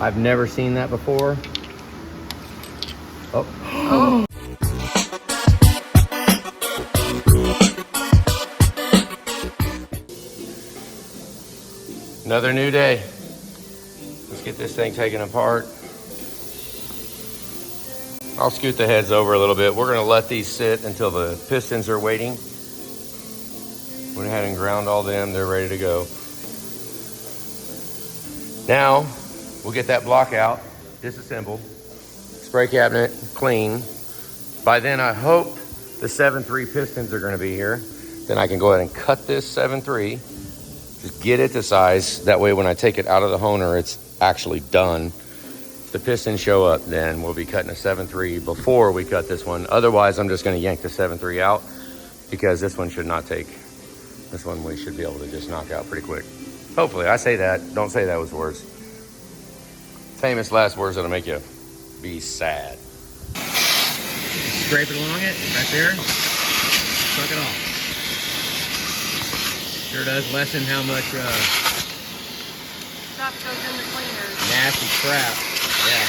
I've never seen that before. Oh. Oh. Another new day. Let's get this thing taken apart. I'll scoot the heads over a little bit. We're gonna let these sit until the pistons are waiting. Went ahead and ground all them, they're ready to go. Now, we'll get that block out, disassembled, spray cabinet clean. By then, I hope the 7.3 pistons are gonna be here. Then I can go ahead and cut this 7.3, just get it to size. That way when I take it out of the honer, it's actually done. If the pistons show up, then we'll be cutting a 7.3 before we cut this one. Otherwise, I'm just gonna yank the 7.3 out because this one should not take. This one we should be able to just knock out pretty quick. Hopefully, I say that. Don't say that with words. Famous last words that'll make you be sad. Scrape it along it, right there. Suck it off. Sure does lessen how much Stuff goes in the cleaners. nasty crap. Yeah.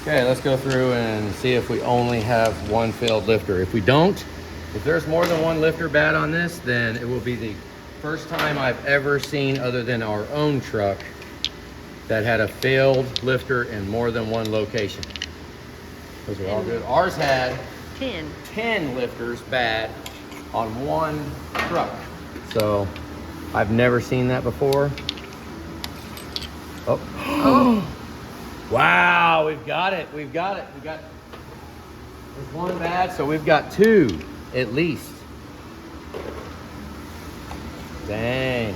Okay, let's go through and see if we only have one failed lifter. If we don't, if there's more than one lifter bad on this, then it will be the first time I've ever seen, other than our own truck, that had a failed lifter in more than one location. Those are all good. Ours had 10 lifters bad on one truck. So I've never seen that before. Oh. Oh. Wow, we've got it. We've got it. We got, there's one bad, so we've got two at least. Dang.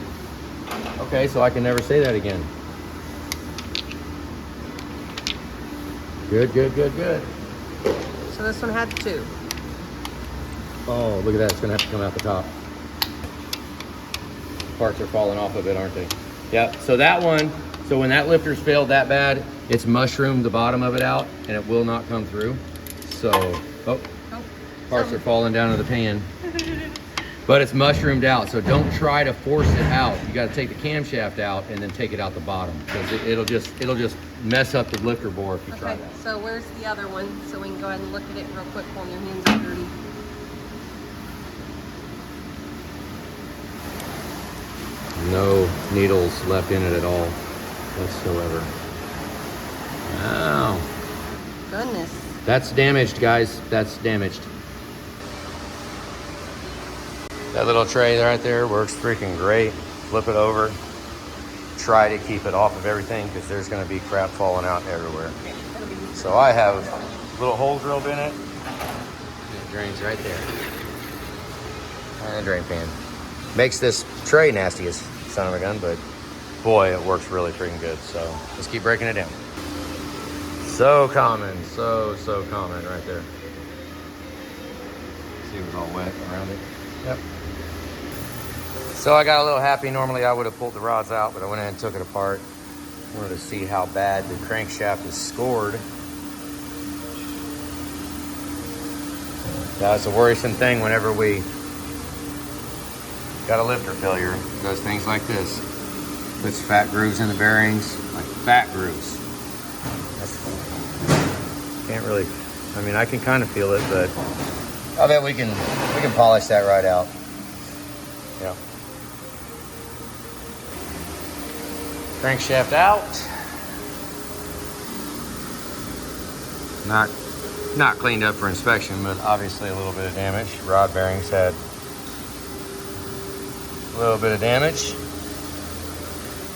Okay, so I can never say that again. Good, good, good, good. So this one had 2. Oh, look at that. It's going to have to come out the top. Parts are falling off of it, aren't they? Yep. So that one, so when that lifter's failed that bad, it's mushroomed the bottom of it out and it will not come through. So, parts are falling down to the pan. But it's mushroomed out, so don't try to force it out. You got to take the camshaft out and then take it out the bottom, because it'll just mess up the lifter bore if you try that. So where's the other one? So we can go ahead and look at it real quick while your hands are dirty. No needles left in it at all whatsoever. Wow. Goodness. That's damaged, guys. That's damaged. That little tray right there works freaking great. Flip it over. Try to keep it off of everything because there's going to be crap falling out everywhere. So I have little hole drilled in it. It drains right there. And a drain pan. Makes this tray nasty as son of a gun, but boy, it works really freaking good. So let's keep breaking it down. So common, so common right there. See, it was all wet around it. Yep. So I got a little happy. Normally I would have pulled the rods out, but I went ahead and took it apart. I wanted to see how bad the crankshaft is scored. That's a worrisome thing whenever we got a lifter failure. It does things like this. Puts fat grooves in the bearings, like fat grooves. Can't really, I mean, I can kind of feel it, but I bet we can polish that right out. Yeah. Crankshaft out. Not cleaned up for inspection, but obviously a little bit of damage. Rod bearings had a little bit of damage.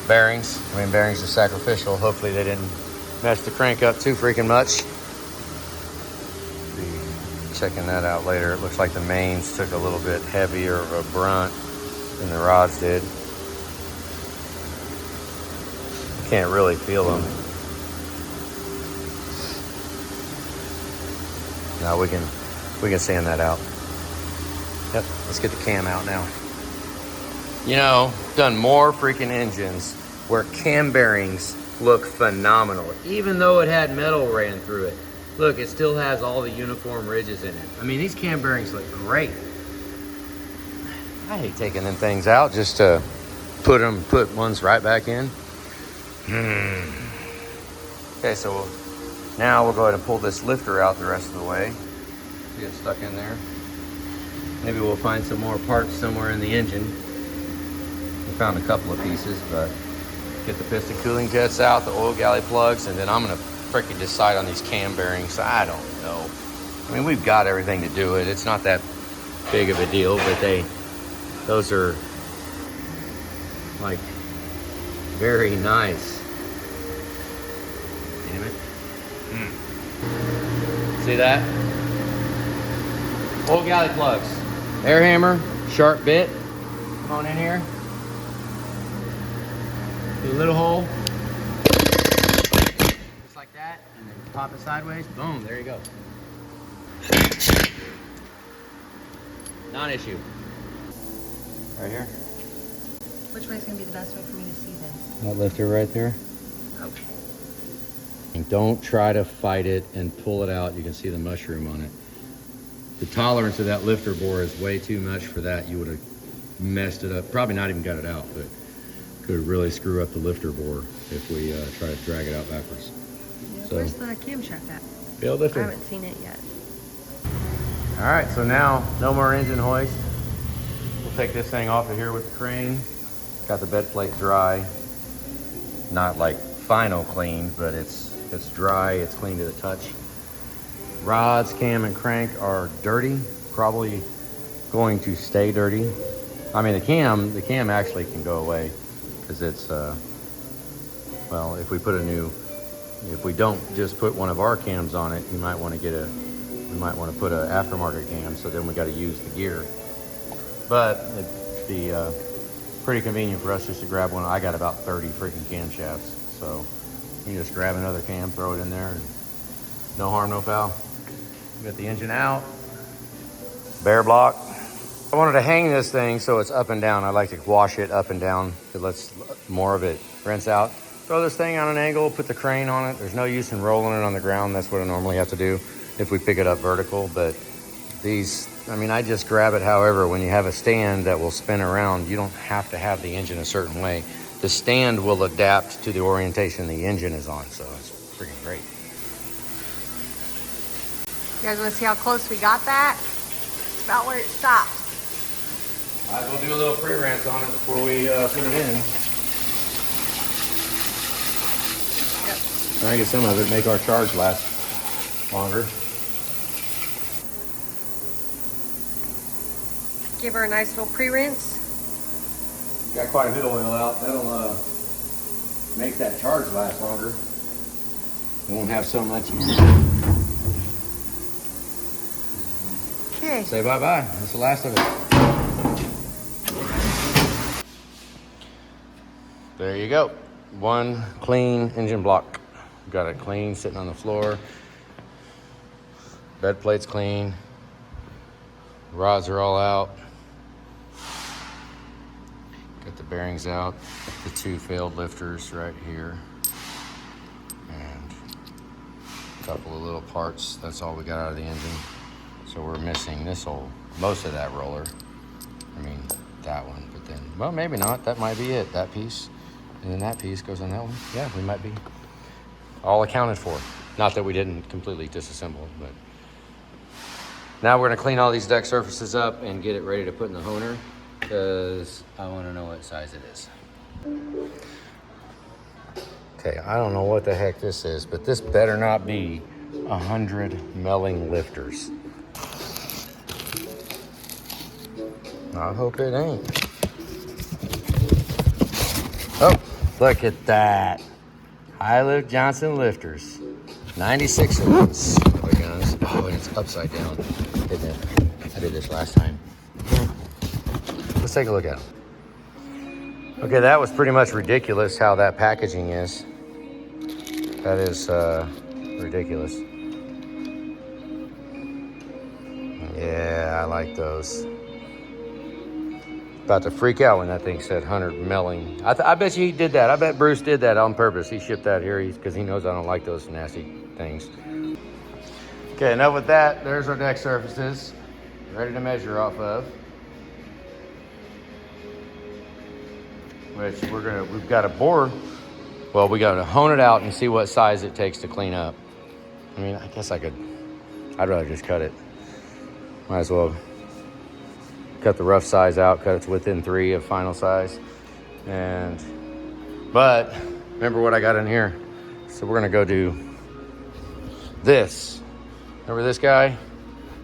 Bearings, I mean, bearings are sacrificial. Hopefully they didn't mess the crank up too freaking much. Be checking that out later. It looks like the mains took a little bit heavier of a brunt than the rods did. Can't really feel them. No, we can sand that out. Yep, let's get the cam out now. You know, done more freaking engines where cam bearings look phenomenal. Even though it had metal ran through it. Look, it still has all the uniform ridges in it. I mean, these cam bearings look great. I hate taking them things out just to put ones right back in. Okay, so now we'll go ahead and pull this lifter out the rest of the way. See it stuck in there. Maybe we'll find some more parts somewhere in the engine. We found a couple of pieces, but get the piston cooling jets out, the oil galley plugs, and then I'm gonna freaking decide on these cam bearings. I don't know. I mean, we've got everything to do it. It's not that big of a deal, but those are like very nice. Damn it. See that? Old galley plugs. Air hammer, sharp bit. Come on in here. Do a little hole. Just like that. And then pop it sideways. Boom, there you go. Non-issue. Right here. Which way is going to be the best way for me to see this? That lifter right there. Okay. And don't try to fight it and pull it out. You can see the mushroom on it. The tolerance of that lifter bore is way too much for that. You would have messed it up. Probably not even got it out, but could really screw up the lifter bore if we try to drag it out backwards. Yeah, So, where's the camshaft at? Field lifter. I haven't seen it yet. All right, so now no more engine hoist. We'll take this thing off of here with the crane. Got the bed plate dry. Not like final clean, but it's dry, it's clean to the touch. Rods, cam, and crank are dirty, probably going to stay dirty. I mean, the cam actually can go away because it's, well, if we don't just put one of our cams on it, we might want to put an aftermarket cam, so then we got to use the gear. But it'd be pretty convenient for us just to grab one. I got about 30 freaking camshafts, so you can just grab another cam, throw it in there, and no harm, no foul. Get the engine out. Bare block. I wanted to hang this thing so it's up and down. I like to wash it up and down. It lets more of it rinse out. Throw this thing on an angle, put the crane on it. There's no use in rolling it on the ground. That's what I normally have to do if we pick it up vertical. But these, I mean, I just grab it however. When you have a stand that will spin around, you don't have to have the engine a certain way. The stand will adapt to the orientation the engine is on, so it's freaking great. You guys want to see how close we got that? It's about where it stops. Might as well do a little pre-rinse on it before we put it in. Yep. Try and get some of it, make our charge last longer. Give her a nice little pre-rinse. Got quite a bit of oil out. That'll make that charge last longer. We won't have so much. Okay. Say bye-bye. That's the last of it. There you go. One clean engine block. Got it clean, sitting on the floor. Bed plate's clean. Rods are all out. Got the bearings out. The two failed lifters right here. And a couple of little parts. That's all we got out of the engine. So we're missing most of that roller. I mean, that one, but then, well, maybe not. That might be it, that piece. And then that piece goes on that one. Yeah, we might be all accounted for. Not that we didn't completely disassemble, but now we're gonna clean all these deck surfaces up and get it ready to put in the honer because I wanna know what size it is. Okay, I don't know what the heck this is, but this better not be 100 milling lifters. I hope it ain't. Oh, look at that. High Lift Johnson lifters. 96 ounce. Oh, and it's upside down, isn't it? I did this last time. Let's take a look at them. Okay, that was pretty much ridiculous how that packaging is. That is ridiculous. Yeah, I like those. About to freak out when that thing said 100 milling. I bet you he did that. I bet Bruce did that on purpose. He shipped that here because he knows I don't like those nasty things. Okay, enough with that. There's our deck surfaces. Ready to measure off of. Which we've got a bore Well, we got to hone it out and see what size it takes to clean up. I mean, I guess I'd rather just cut it. Might as well cut the rough size out, cut it to within 3 of final size. But remember what I got in here. So we're gonna go do this. Remember this guy?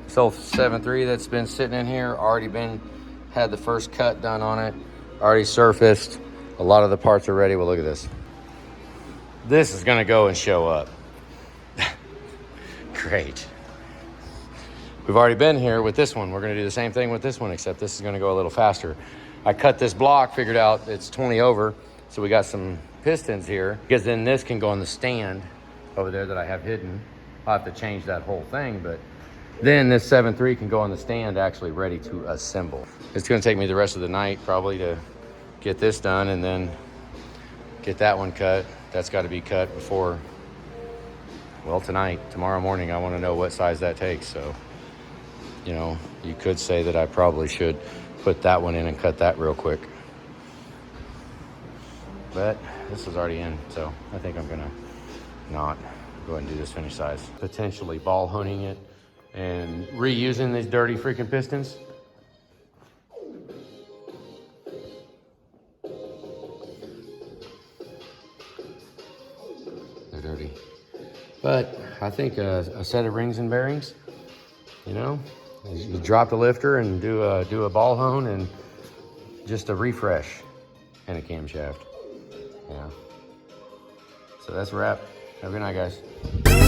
This old 7.3 that's been sitting in here, had the first cut done on it, already surfaced. A lot of the parts are ready. Well, look at this. This is gonna go and show up. Great. We've already been here with this one. We're gonna do the same thing with this one, except this is gonna go a little faster. I cut this block, figured out it's 20 over, so we got some pistons here, because then this can go on the stand over there that I have hidden. I'll have to change that whole thing, but then this 7.3 can go on the stand actually ready to assemble. It's gonna take me the rest of the night probably to get this done and then get that one cut. That's gotta be cut before, well, tomorrow morning. I wanna know what size that takes, so. You know, you could say that I probably should put that one in and cut that real quick. But this is already in, so I think I'm gonna not go ahead and do this finished size. Potentially ball honing it and reusing these dirty freaking pistons. They're dirty. But I think a set of rings and bearings, you know, you drop the lifter and do a ball hone and just a refresh and a camshaft. Yeah. So that's a wrap. Have a good night, guys.